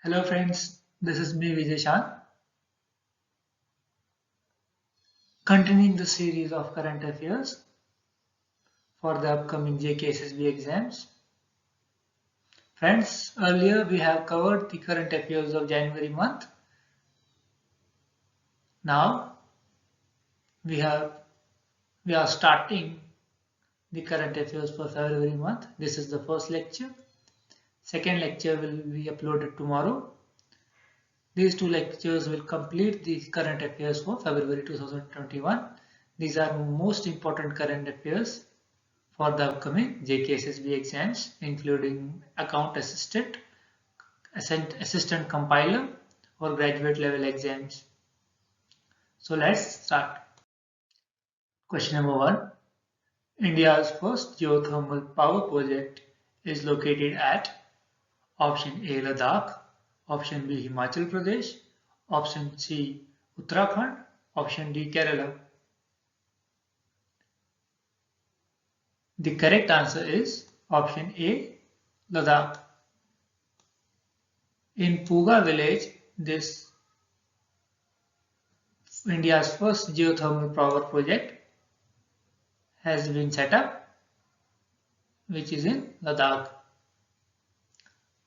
Hello friends, this is me Vijay Shah, continuing the series of current affairs for the upcoming JKSSB exams. Friends, earlier we have covered the current affairs of January month. Now we are starting the current affairs for February month. This is the first lecture. Second lecture will be uploaded tomorrow. These two lectures will complete the current affairs for February 2021. These are most important current affairs for the upcoming JKSSB exams, including account assistant, assistant compiler, or graduate level exams. So let's start. Question number 1. India's first geothermal power project is located at option A Ladakh, option B Himachal Pradesh, option C Uttarakhand, option D Kerala. The correct answer is option A Ladakh. In Puga village, this India's first geothermal power project has been set up, which is in Ladakh.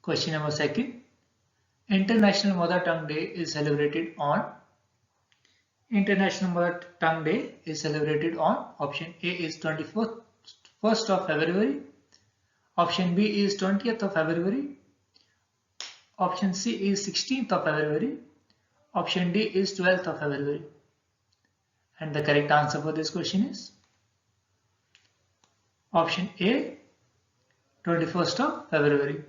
Question number 2. International Mother Tongue Day is celebrated on. International Mother Tongue Day is celebrated on option A is 21st of February, option B is 20th of February, option C is 16th of February, option D is 12th of February. And the correct answer for this question is option A, 21st of February.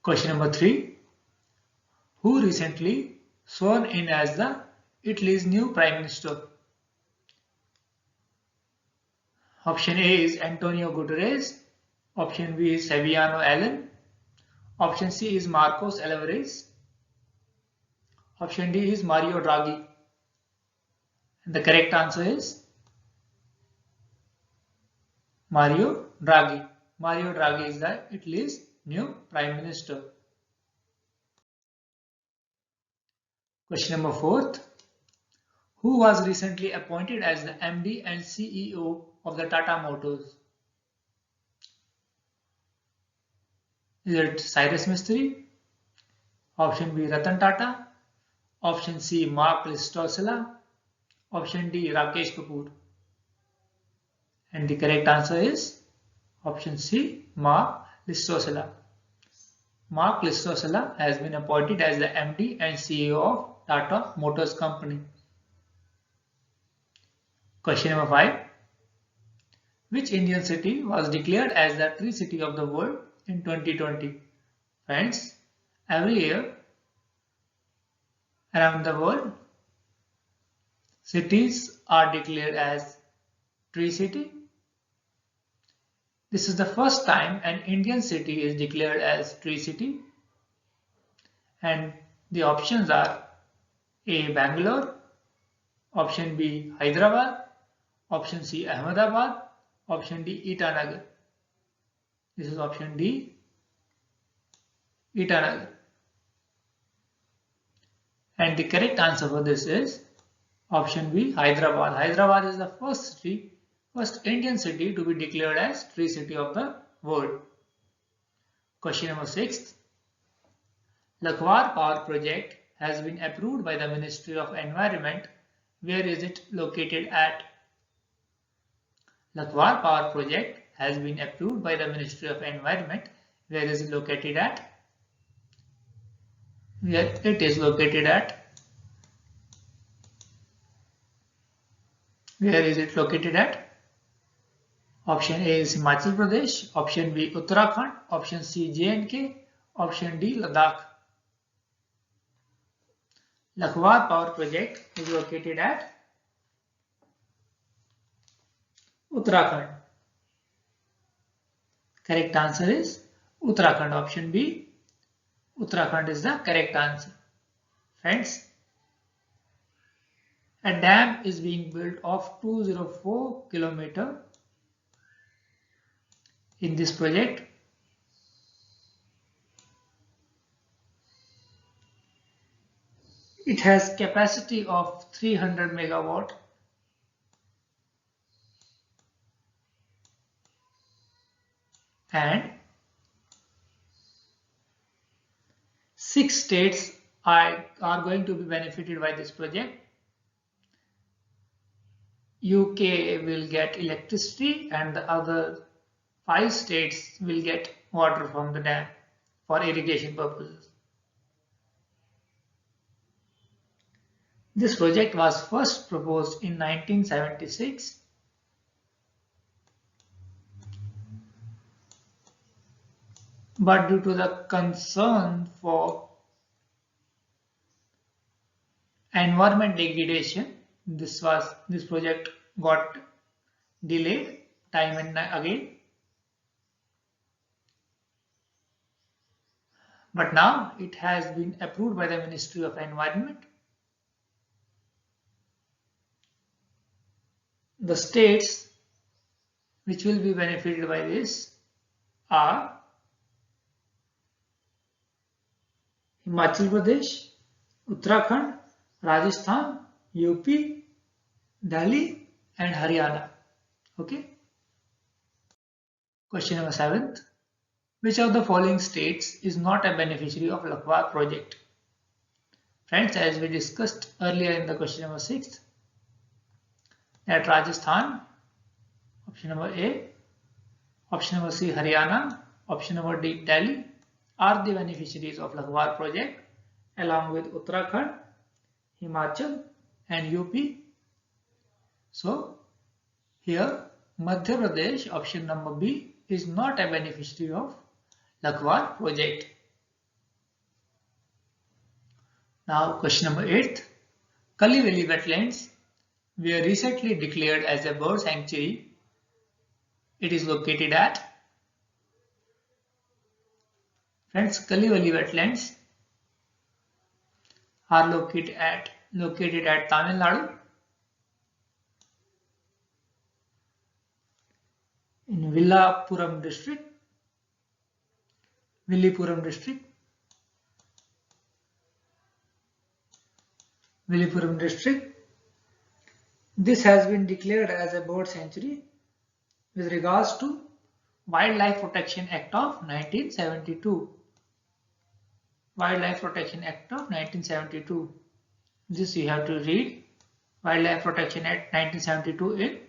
Question number 3. Who recently sworn in as the Italy's new Prime Minister? Option A is Antonio Guterres, option B is Fabiano Allen, option C is Marcos Alvarez, option D is Mario Draghi. And the correct answer is Mario Draghi. Mario Draghi is the Italy's new Prime Minister. Question number 4. Who was recently appointed as the MD and CEO of the Tata Motors? Is it Cyrus Mistry? Option B Ratan Tata? Option C Mark Listosela? Option D Rakesh Kapoor? And the correct answer is option C Mark Listosela. Mark Listosela has been appointed as the MD and CEO of Tata Motors Company. Question number 5. Which Indian city was declared as the Tree City of the World in 2020? Friends, every year around the world, cities are declared as Tree City. This is the first time an Indian city is declared as Tree City, and the options are A. Bangalore, option B. Hyderabad, option C. Ahmedabad, option D. Itanagar. This is option D. Itanagar. And the correct answer for this is option B. Hyderabad. Hyderabad is the first Indian city to be declared as Tree City of the World. Question number 6. Lakwar Power Project has been approved by the Ministry of Environment. Where is it located at? Lakwar Power Project has been approved by the Ministry of Environment. Where is it located at? Where it is located at? Where is it located at? Option A is Himachal Pradesh, option B Uttarakhand, option C J&K, option D Ladakh. Lakwar Power Project is located at Uttarakhand. Correct answer is Uttarakhand. Option B, Uttarakhand is the correct answer. Friends, a dam is being built of 204 km in this project. It has capacity of 300 megawatt and 6 states are going to be benefited by this project. UK will get electricity and the other 5 states will get water from the dam for irrigation purposes. This project was first proposed in 1976 but due to the concern for environment degradation, this project got delayed time and again. But now it has been approved by the Ministry of Environment. The states which will be benefited by this are Himachal Pradesh, Uttarakhand, Rajasthan, UP, Delhi and Haryana. Okay. Question number 7. Which of the following states is not a beneficiary of Lakwar project? Friends, as we discussed earlier in the question number 6, that Rajasthan, option number A, option number C, Haryana, option number D, Delhi are the beneficiaries of Lakwar project along with Uttarakhand, Himachal and UP. So here Madhya Pradesh, option number B, is not a beneficiary of Lakwar project. Now question number 8. Kalli Valley wetlands were recently declared as a bird sanctuary. It is located at, friends, Kalli Valley wetlands are located at Tamil Nadu in Villapuram district. Villupuram district. This has been declared as a bird sanctuary with regards to Wildlife Protection Act of 1972. Wildlife Protection Act of 1972. This you have to read. Wildlife Protection Act 1972 in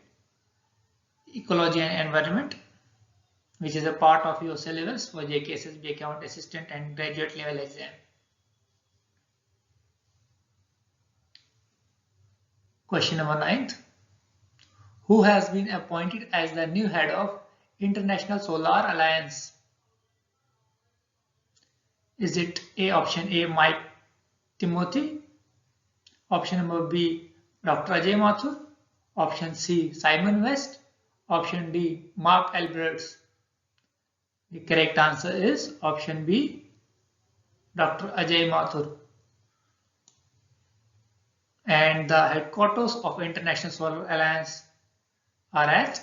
Ecology and Environment, which is a part of your syllabus for JKSSB Account Assistant and Graduate Level Exam. Question number 9. Who has been appointed as the new head of International Solar Alliance? Is it A, option A, Mike Timothy, option number B, Dr. Ajay Mathur, option C, Simon West, option D, Mark Alberts? The correct answer is option B, Dr. Ajay Mathur. And the headquarters of International Solar Alliance are at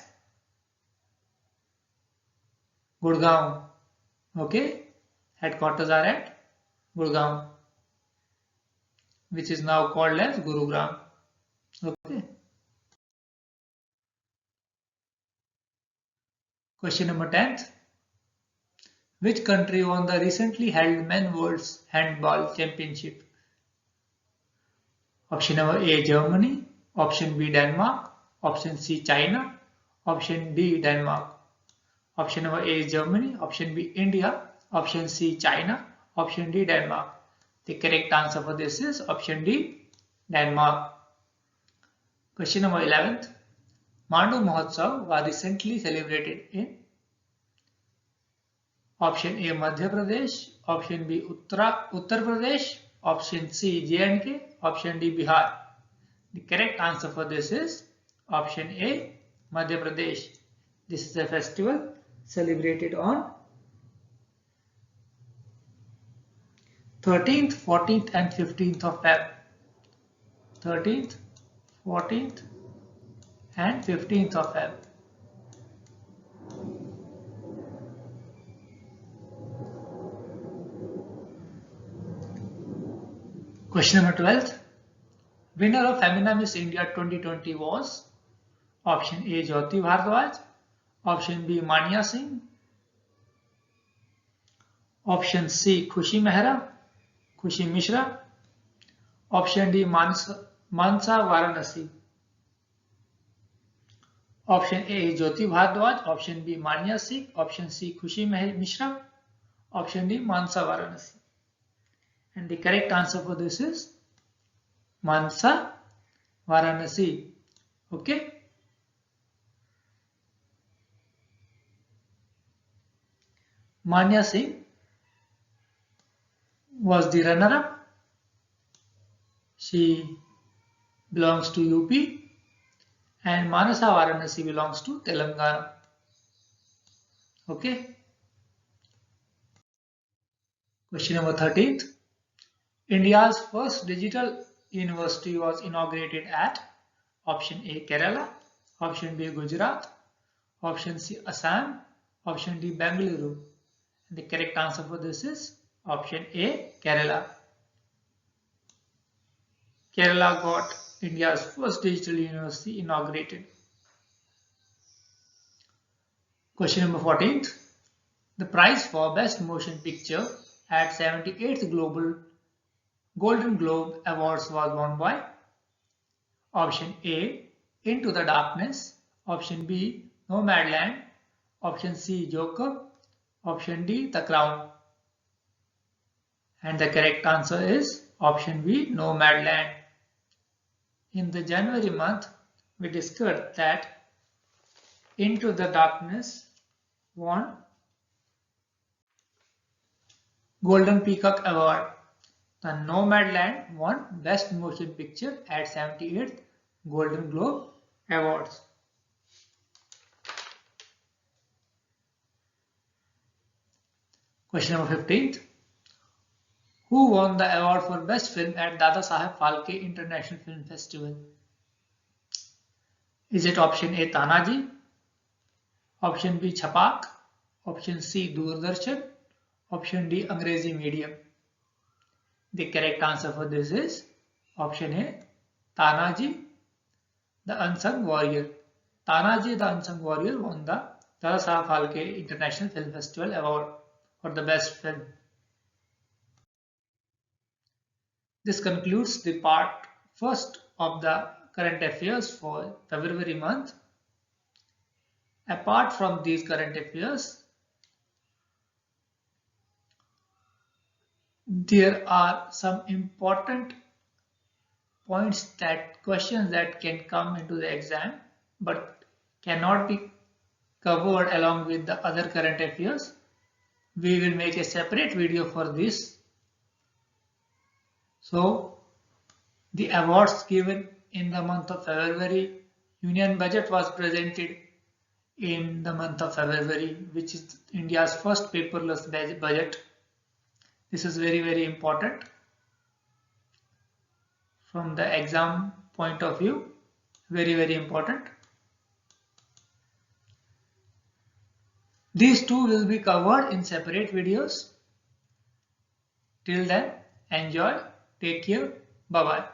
Gurgaon. Okay, headquarters are at Gurgaon, which is now called as Gurugram. Okay. Question number 10. Which country won the recently held Men World Handball Championship? Option number A, Germany, option B, Denmark, option C, China, option D, Denmark. Option number A is Germany, option B, India, option C, China, option D, Denmark. The correct answer for this is option D, Denmark. Question number 11. Mandu Mahotsav was recently celebrated in option A, Madhya Pradesh, option B, Uttar Pradesh, option C, J&K, option D, Bihar. The correct answer for this is option A, Madhya Pradesh. This is a festival celebrated on 13th, 14th and 15th of Feb. 13th, 14th and 15th of Feb. Question number 12. Winner of Femina Miss India 2020 was option A Jyoti Bhardwaj, option B Mania Singh, option C Khushi Mishra, option D Mansa Varanasi. Option A Jyoti Bhardwaj, option B Mania Singh, option C Khushi Mishra, option D Mansa Varanasi. And the correct answer for this is Mansa Varanasi. Okay. Mania Singh was the runner-up. She belongs to UP and Manasa Varanasi belongs to Telangana. Okay. Question number 13. India's first digital university was inaugurated at option A Kerala, option B Gujarat, option C Assam, option D Bengaluru. And the correct answer for this is option A Kerala. Kerala got India's first digital university inaugurated. Question number 14. The prize for Best Motion Picture at 78th Global Golden Globe Awards was won by option A Into the Darkness, option B Nomadland, option C Joker, option D The Crown. And the correct answer is option B Nomadland. In the January month, we discussed that Into the Darkness won Golden Peacock Award. The Nomadland won Best Motion Picture at 78th Golden Globe Awards. Question number 15. Who won the award for Best Film at Dada Saheb Phalke International Film Festival? Is it option A Tanaji, option B Chhapak, option C Doordarshan, option D Angrezi Medium? The correct answer for this is option A Tanaji the Unsung Warrior. Tanaji the Unsung Warrior won the Dada Saheb Phalke International Film Festival Award for the best film. This concludes the part first of the current affairs for February month. Apart from these current affairs, there are some important questions that can come into the exam but cannot be covered along with the other current affairs. We will make a separate video for this. So, the awards given in the month of February, Union Budget was presented in the month of February, which is India's first paperless budget. This is very, very important from the exam point of view. Very, very important. These two will be covered in separate videos. Till then, enjoy, take care, bye-bye.